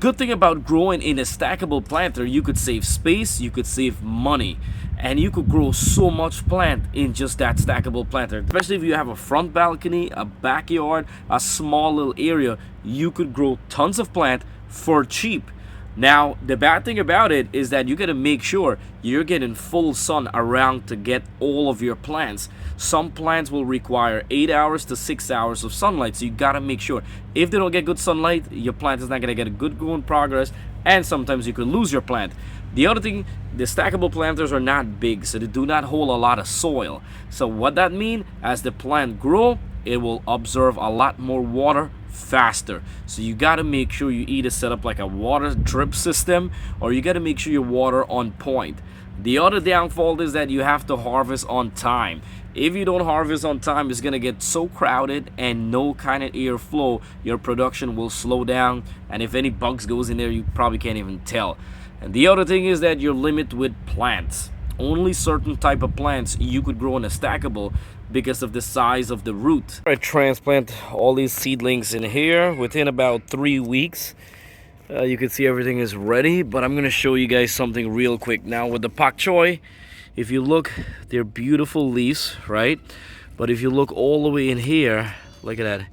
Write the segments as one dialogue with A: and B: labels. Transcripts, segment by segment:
A: Good thing about growing in a stackable planter, you could save space, you could save money, and you could grow so much plant in just that stackable planter. Especially if you have a front balcony, a backyard, a small little area, you could grow tons of plant for cheap. Now, the bad thing about it is that you gotta make sure you're getting full sun around to get all of your plants. Some plants will require 8 hours to 6 hours of sunlight, so you gotta make sure if they don't get good sunlight, your plant is not gonna get a good growing progress, and sometimes you could lose your plant. The other thing, the stackable planters are not big, so they do not hold a lot of soil. So what that means, as the plant grow, it will absorb a lot more water faster. So you got to make sure you either set up like a water drip system, or you got to make sure your water on point. The other downfall is that you have to harvest on time. If you don't harvest on time, it's gonna get so crowded and no kind of airflow, your production will slow down, and if any bugs goes in there, you probably can't even tell. And the other thing is that you're limited with plants. Only certain type of plants you could grow in a stackable because of the size of the root. I transplant all these seedlings in here within about 3 weeks. You can see everything is ready, but I'm gonna show you guys something real quick. Now with the pak choy, if you look, they're beautiful leaves, right? But if you look all the way in here, look at that.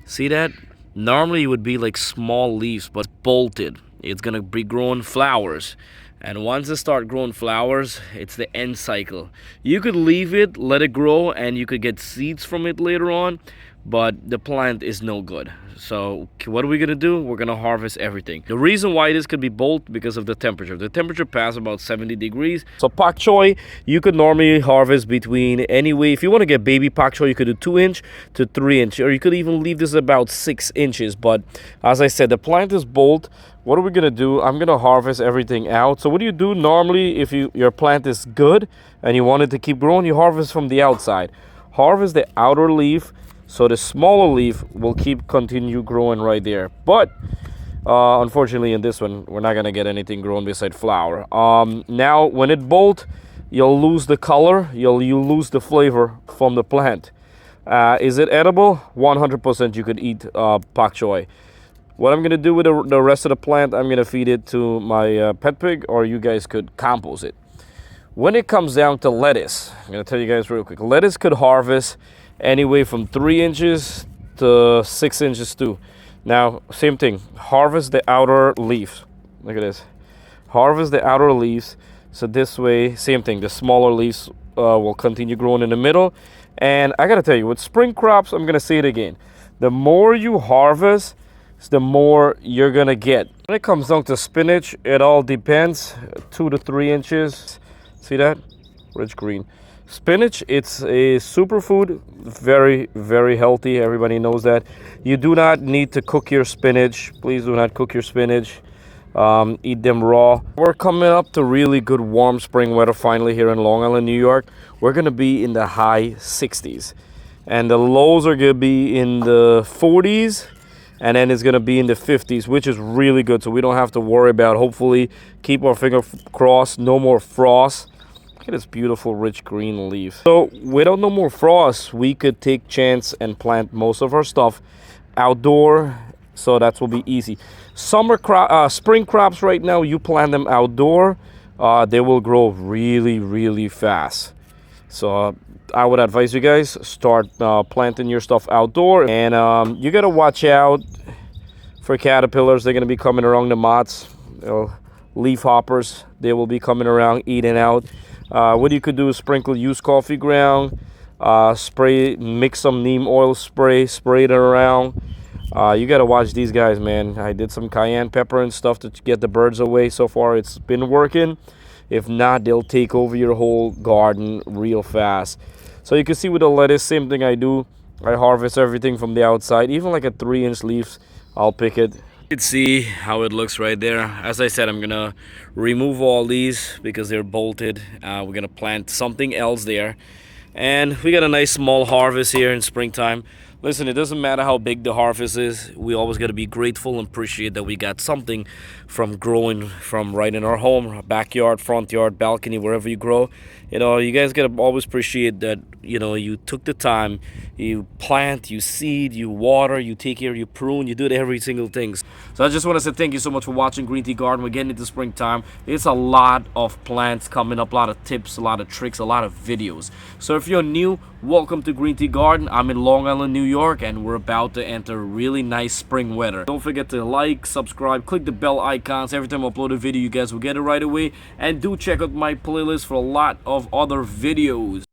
A: See that? Normally it would be like small leaves, but bolted. It's gonna be growing flowers. And once it start growing flowers, it's the end cycle. You could leave it, let it grow, and you could get seeds from it later on, but the plant is no good. So what are we gonna do? We're gonna harvest everything. The reason why this could be bold, because of the temperature. The temperature passed about 70 degrees. So pak choy, you could normally harvest between, anyway, if you want to get baby pak choy, you could do 2-inch to 3-inch, or you could even leave this about 6 inches. But as I said, the plant is bold. What are we gonna do? I'm gonna harvest everything out. So what do you do normally if your plant is good and you want it to keep growing? You harvest from the outside. Harvest the outer leaf, so the smaller leaf will continue growing right there. But unfortunately in this one, we're not gonna get anything growing beside flower. Now when it bolt, you'll lose the color, you'll lose the flavor from the plant. Is it edible? 100% you could eat pak choy. What I'm gonna do with the rest of the plant, I'm gonna feed it to my pet pig, or you guys could compost it. When it comes down to lettuce, I'm gonna tell you guys real quick. Lettuce could harvest anyway from 3 inches to 6 inches too. Now, same thing, harvest the outer leaves. Look at this. Harvest the outer leaves, so this way, same thing, the smaller leaves will continue growing in the middle. And I gotta tell you, with spring crops, I'm gonna say it again, the more you harvest, the more you're gonna get. When it comes down to spinach, it all depends. 2 to 3 inches. See that? Rich green. Spinach, it's a superfood, very, very healthy. Everybody knows that. You do not need to cook your spinach. Please do not cook your spinach. Eat them raw. We're coming up to really good warm spring weather finally here in Long Island, New York. We're gonna be in the high 60s. And the lows are gonna be in the 40s. And then it's gonna be in the 50s, which is really good, so we don't have to worry about, hopefully, keep our finger crossed, no more frost. Look at this beautiful rich green leaf. So without no more frost, we could take chance and plant most of our stuff outdoor, so that will be easy. Spring crops right now, you plant them outdoor, they will grow really, really fast. So I would advise you guys, start planting your stuff outdoor. And you gotta watch out for caterpillars. They're gonna be coming around the moths, leaf hoppers. They will be coming around, eating out. What you could do is sprinkle used coffee ground, spray, mix some neem oil spray it around. You gotta watch these guys, man. I did some cayenne pepper and stuff to get the birds away. So far it's been working. If not, they'll take over your whole garden real fast. So you can see with the lettuce, same thing I do. I harvest everything from the outside, even like a 3-inch leaves, I'll pick it. You can see how it looks right there. As I said, I'm gonna remove all these because they're bolted. We're gonna plant something else there. And we got a nice small harvest here in springtime. Listen, it doesn't matter how big the harvest is. We always got to be grateful and appreciate that we got something from growing from right in our home, our backyard, front yard, balcony, wherever you grow. You know, you guys got to always appreciate that, you know, you took the time, you plant, you seed, you water, you take care, you prune, you do every single thing. So I just want to say thank you so much for watching Green Tea Garden. We're getting into springtime. It's a lot of plants coming up, a lot of tips, a lot of tricks, a lot of videos. So if you're new, welcome to Green Tea Garden. I'm in Long Island, New York, and we're about to enter really nice spring weather. Don't forget to like, subscribe, click the bell icons. Every time I upload a video, you guys will get it right away. And do check out my playlist for a lot of other videos.